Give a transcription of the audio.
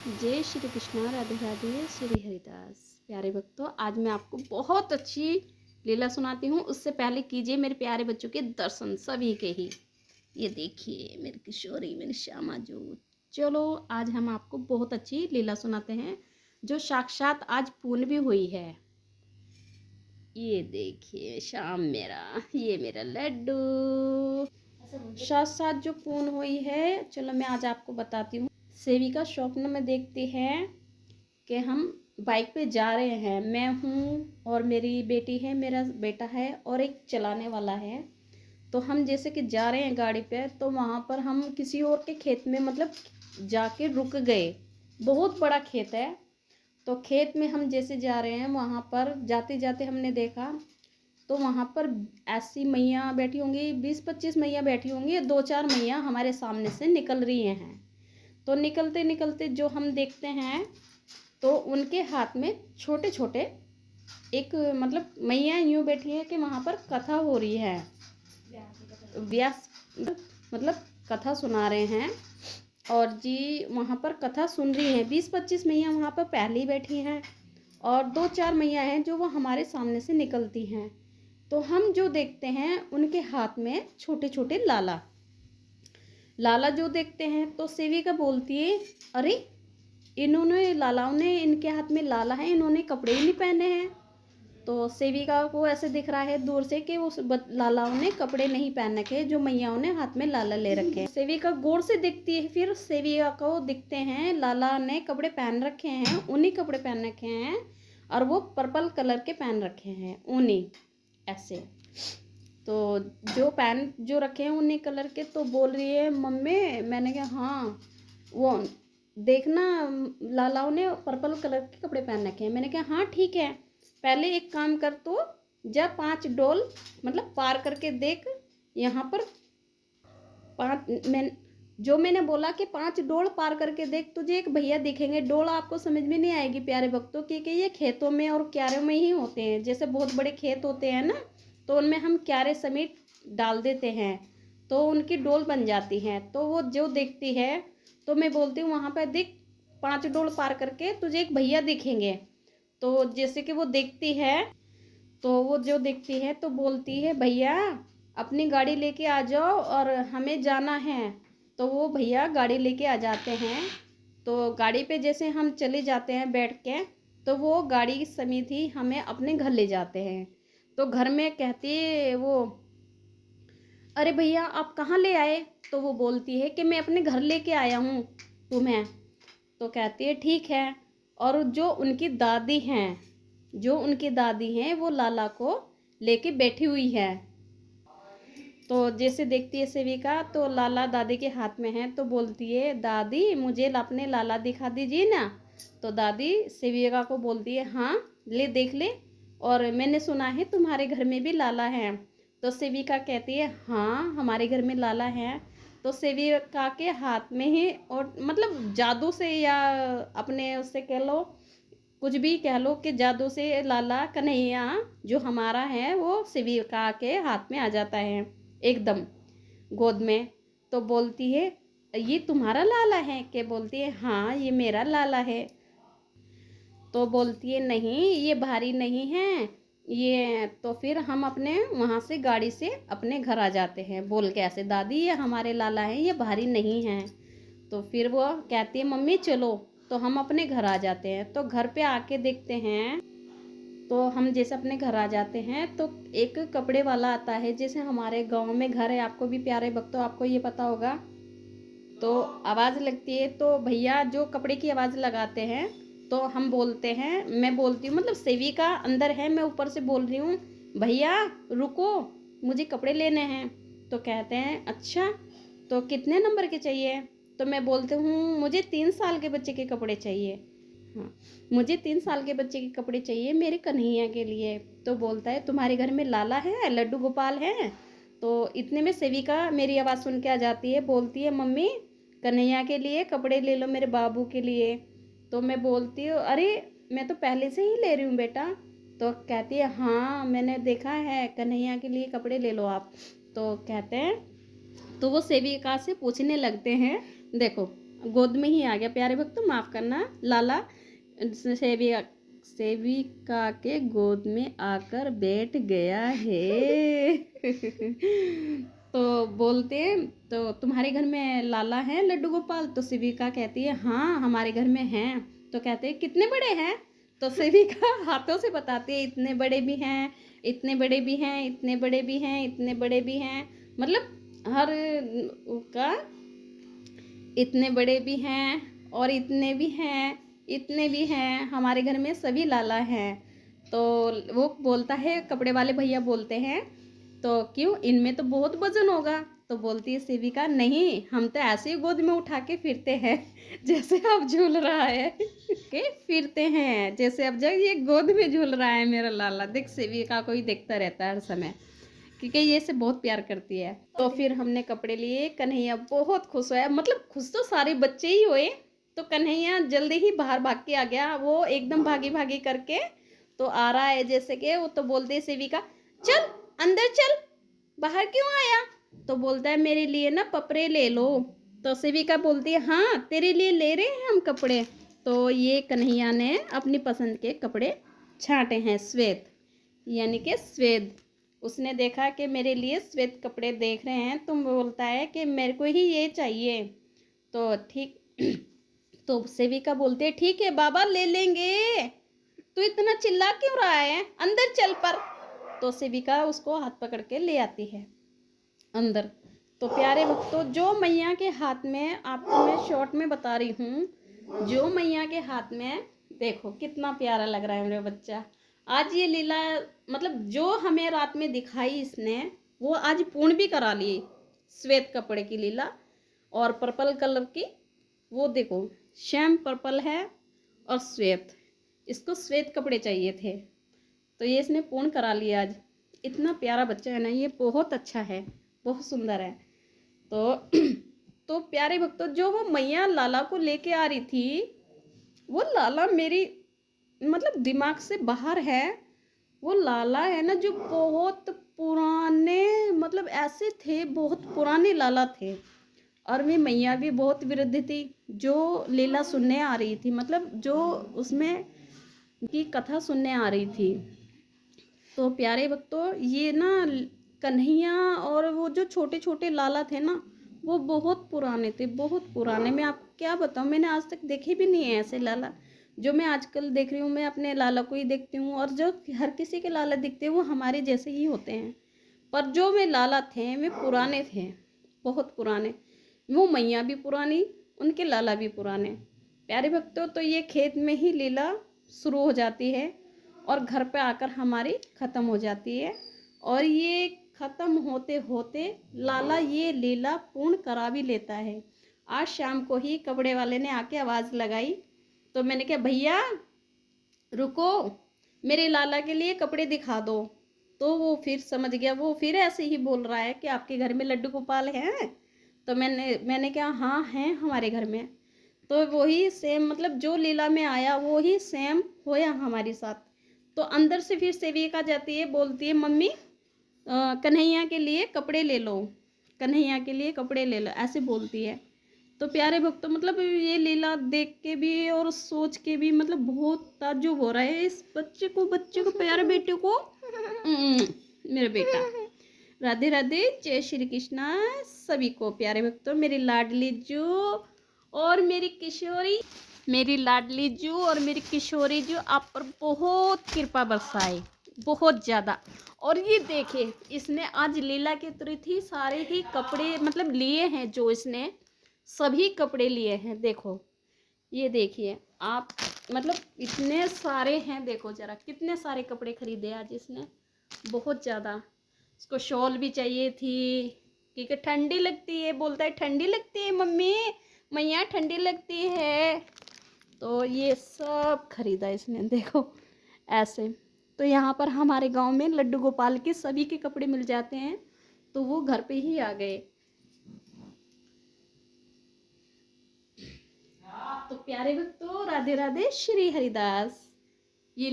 जय श्री कृष्णा, राधे राधे, श्री हरिदास। प्यारे भक्तों, आज मैं आपको बहुत अच्छी लीला सुनाती हूँ। उससे पहले कीजिए मेरे प्यारे बच्चों के दर्शन, सभी के ही। ये देखिए मेरी किशोरी, मेरी श्यामा जो। चलो आज हम आपको बहुत अच्छी लीला सुनाते हैं जो साक्षात आज पूर्ण भी हुई है। ये देखिए श्याम मेरा, ये मेरा लड्डू साथ साथ जो पूर्ण हुई है। चलो मैं आज आपको बताती हूँ। सेविका स्वप्न में देखती है कि हम बाइक पे जा रहे हैं, मैं हूँ और मेरी बेटी है, मेरा बेटा है और एक चलाने वाला है। तो हम जैसे कि जा रहे हैं गाड़ी पे, तो वहाँ पर हम किसी और के खेत में मतलब जाके रुक गए। बहुत बड़ा खेत है, तो खेत में हम जैसे जा रहे हैं, वहाँ पर जाते जाते हमने देखा तो वहाँ पर ऐसी मैया बैठी होंगी, 20-25 मैया बैठी होंगी, 2-4 मैया हमारे सामने से निकल रही हैं। तो निकलते निकलते जो हम देखते हैं तो उनके हाथ में छोटे छोटे एक मतलब मैया यूँ बैठी है कि वहाँ पर कथा हो रही है, व्यास मतलब कथा सुना रहे हैं और जी वहाँ पर कथा सुन रही हैं। 20-25 मैया वहाँ पर पहले ही बैठी हैं और 2-4 मैया हैं जो वो हमारे सामने से निकलती हैं। तो हम जो देखते हैं उनके हाथ में छोटे छोटे लाला लाला जो देखते हैं, तो सेविका बोलती है, अरे इन्होंने लालाओं ने, इनके हाथ में लाला है, इन्होंने कपड़े ही नहीं पहने हैं। तो सेविका को ऐसे दिख रहा है दूर से कि उस लालाओं ने कपड़े नहीं पहन रखे, जो मैयाओं ने हाथ में लाला ले रखे हैं। सेविका गौर से दिखती है, फिर सेविका को दिखते हैं लाला ने कपड़े पहन रखे हैं, ऊनी कपड़े पहन रखे हैं और वो पर्पल कलर के पहन रखे हैं, ऊनी ऐसे। तो जो पैन जो रखे हैं ऊनी कलर के, तो बोल रही है, मम्मी। मैंने कहा हाँ, वो देखना लालाओं ने पर्पल कलर के कपड़े पहन रखे हैं। मैंने कहा हाँ ठीक है, पहले एक काम कर, तो जा 5 डोल मतलब पार करके देख। यहाँ पर 5 मैंने बोला कि 5 डोल पार करके देख, तुझे एक भैया दिखेंगे। डोल आपको समझ में नहीं आएगी प्यारे भक्तों, क्योंकि ये खेतों में और क्यारों में ही होते हैं। जैसे बहुत बड़े खेत होते हैं ना, तो उनमें हम क्यारे समेत डाल देते हैं तो उनकी डोल बन जाती हैं। तो वो जो देखती है, तो मैं बोलती हूँ वहाँ पर देख, 5 डोल पार करके तुझे एक भैया दिखेंगे। तो जैसे कि वो देखती है, तो वो जो देखती है तो बोलती है, भैया अपनी गाड़ी लेके आ जाओ और हमें जाना है। तो वो भैया गाड़ी लेके आ जाते हैं। तो गाड़ी पे जैसे हम चले जाते हैं बैठ के, तो वो गाड़ी समेत ही हमें अपने घर ले जाते हैं। तो घर में कहती है वो, अरे भैया आप कहाँ ले आए? तो वो बोलती है कि मैं अपने घर लेके आया हूँ तुम्हें। तो कहती है ठीक है। और जो उनकी दादी हैं वो लाला को लेके बैठी हुई है। तो जैसे देखती है सेविका, तो लाला दादी के हाथ में है, तो बोलती है, दादी मुझे अपने लाला दिखा दीजिए ना। तो दादी सेविका को बोलती है, हाँ ले देख ले, और मैंने सुना है तुम्हारे घर में भी लाला है। तो सेविका कहती है, हाँ हमारे घर में लाला है। तो सेविका के हाथ में ही, और मतलब जादू से या अपने उससे कह लो, कुछ भी कह लो कि जादू से लाला कन्हैया जो हमारा है वो सेविका के हाथ में आ जाता है एकदम गोद में। तो बोलती है, ये तुम्हारा लाला है? के बोलती है, हाँ ये मेरा लाला है। तो बोलती है, नहीं ये भारी नहीं है ये। तो फिर हम अपने वहाँ से गाड़ी से अपने घर आ जाते हैं बोल के ऐसे, दादी ये हमारे लाला हैं, ये भारी नहीं हैं। तो फिर वो कहती है, मम्मी चलो। तो हम अपने घर आ जाते हैं। तो घर पे आके देखते हैं, तो हम जैसे अपने घर आ जाते हैं तो एक कपड़े वाला आता है। जैसे हमारे गांव में घर है, आपको भी प्यारे भक्तों आपको ये पता होगा। तो आवाज़ लगती है, तो भैया जो कपड़े की आवाज़ लगाते हैं, तो हम बोलते हैं, मैं बोलती हूँ, मतलब सेविका अंदर है, मैं ऊपर से बोल रही हूँ, भैया रुको मुझे कपड़े लेने हैं। तो कहते हैं अच्छा, तो कितने नंबर के चाहिए? तो मैं बोलती हूँ, मुझे 3 साल के बच्चे के कपड़े चाहिए। हाँ, मुझे 3 साल के बच्चे के कपड़े चाहिए मेरे कन्हैया के लिए। तो बोलता है, तुम्हारे घर में लाला है, लड्डू गोपाल है? तो इतने में सेविका मेरी आवाज़ सुन के आ जाती है, बोलती है, मम्मी कन्हैया के लिए कपड़े ले लो, मेरे बाबू के लिए। तो मैं बोलती हूँ, अरे मैं तो पहले से ही ले रही हूँ बेटा। तो कहती है, हाँ मैंने देखा है, कन्हैया के लिए कपड़े ले लो आप। तो कहते हैं, तो वो सेविका से पूछने लगते हैं, देखो गोद में ही आ गया प्यारे भक्तों, माफ करना। लाला सेविका सेविका के गोद में आकर बैठ गया है। तो बोलते तो तुम्हारे घर में लाला है लड्डू गोपाल? तो सेविका कहती है हाँ हमारे घर में हैं। तो कहते हैं कितने बड़े हैं? तो सेविका हाथों से बताती है इतने बड़े भी हैं, इतने बड़े भी हैं, इतने बड़े भी हैं, इतने बड़े भी हैं, मतलब हर का इतने बड़े भी हैं और इतने भी हैं, इतने भी हैं, हमारे घर में सभी लाला हैं। तो वो बोलता है, कपड़े वाले भैया बोलते हैं तो क्यों, इनमें तो बहुत वजन होगा? तो बोलती है सेविका नहीं, हम तो ऐसे ही गोद में उठा के फिरते हैं जैसे अब झूल रहा है। के फिरते हैं जैसे अब जब ये गोद में झूल रहा है मेरा लाला। देख सेविका को ही देखता रहता है हर समय, क्योंकि ये से बहुत प्यार करती है। तो फिर हमने कपड़े लिए, कन्हैया बहुत खुश हुआ, मतलब खुश तो सारे बच्चे ही हुए। तो कन्हैया जल्दी ही बाहर भाग के आ गया, वो एकदम भागी भागी करके तो आ रहा है जैसे कि वो। तो बोलते है सेविका चल अंदर चल, बाहर क्यों आया? तो बोलता है मेरे लिए ना कपड़े ले लो। तो सेविका बोलती है हाँ तेरे लिए ले रहे हैं हम कपड़े। तो ये कन्हैया ने अपनी पसंद के कपड़े छांटे हैं, श्वेत यानी कि श्वेत। उसने देखा कि मेरे लिए श्वेत कपड़े देख रहे हैं, तो बोलता है कि मेरे को ही ये चाहिए। तो ठीक तो सेविका बोलते है ठीक है बाबा ले लेंगे, तू इतना चिल्ला क्यों रहा है, अंदर चल पर। तो सेविका उसको हाथ पकड़ के ले आती है अंदर। तो प्यारे भक्तों जो मैया के हाथ में, आपको मैं शॉर्ट में बता रही हूँ, जो मैया के हाथ में, देखो कितना प्यारा लग रहा है मेरा बच्चा। आज ये लीला, मतलब जो हमें रात में दिखाई इसने, वो आज पूर्ण भी करा ली। श्वेत कपड़े की लीला और पर्पल कलर की, वो देखो शैम पर्पल है और श्वेत, इसको श्वेत कपड़े चाहिए थे, तो ये इसने पूर्ण करा लिया आज। इतना प्यारा बच्चा है ना ये, बहुत अच्छा है, बहुत सुंदर है। तो तो प्यारे भक्तों जो वो मैया लाला को लेके आ रही थी, वो लाला मेरी मतलब दिमाग से बाहर है। वो लाला है ना जो बहुत पुराने, मतलब ऐसे थे, बहुत पुराने लाला थे। और मैं मैया भी बहुत वृद्ध थी जो लीला सुनने आ रही थी, मतलब जो उसमें की कथा सुनने आ रही थी। तो प्यारे भक्तों ये ना कन्हैया और वो जो छोटे छोटे लाला थे ना, वो बहुत पुराने थे, बहुत पुराने। मैं आपको क्या बताऊँ, मैंने आज तक देखे भी नहीं है ऐसे लाला। जो मैं आजकल देख रही हूँ, मैं अपने लाला को ही देखती हूँ, और जो हर किसी के लाला दिखते हैं वो हमारे जैसे ही होते हैं। पर जो वे लाला थे वे पुराने थे, बहुत पुराने। वो मैया भी पुरानी, उनके लाला भी पुराने। प्यारे भक्तों तो ये खेत में ही लीला शुरू हो जाती है और घर पे आकर हमारी ख़त्म हो जाती है। और ये ख़त्म होते होते लाला ये लीला पूर्ण करा भी लेता है। आज शाम को ही कपड़े वाले ने आके आवाज़ लगाई, तो मैंने कहा भैया रुको, मेरे लाला के लिए कपड़े दिखा दो। तो वो फिर समझ गया, वो फिर ऐसे ही बोल रहा है कि आपके घर में लड्डू गोपाल हैं? तो मैंने कहा हाँ हैं हमारे घर में। तो वही सेम, मतलब जो लीला में आया वो ही सेम होया हमारे साथ। तो अंदर से फिर सेविका जाती है, बोलती है मम्मी कन्हैया के लिए कपड़े ले लो, कन्हैया के लिए कपड़े ले लो, ऐसे बोलती है। तो प्यारे भक्तों मतलब ये लीला देख के भी और सोच के भी मतलब बहुत ताज्जुब हो रहा है इस बच्चे को प्यारे बेटे को। मेरा बेटा। राधे राधे, जय श्री कृष्णा सभी को। प्यारे भक्तों मेरी लाडली जू और मेरी किशोरी, मेरी लाडली जू और मेरी किशोरी जू आप पर बहुत कृपा बरसाए, बहुत ज़्यादा। और ये देखिए इसने आज लीला के तुरंत ही सारे ही कपड़े मतलब लिए हैं, जो इसने सभी कपड़े लिए हैं। देखो ये देखिए आप, मतलब इतने सारे हैं, देखो जरा कितने सारे कपड़े खरीदे आज इसने, बहुत ज़्यादा। इसको शॉल भी चाहिए थी क्योंकि ठंडी लगती है, बोलता है ठंडी लगती है मम्मी, मैया ठंडी लगती है। तो ये सब खरीदा इसने, देखो ऐसे। तो यहाँ पर हमारे गांव में लड्डू गोपाल के सभी के कपड़े मिल जाते हैं, तो वो घर पे ही आ गए। तो प्यारे भक्तों राधे राधे, श्री हरिदास। ये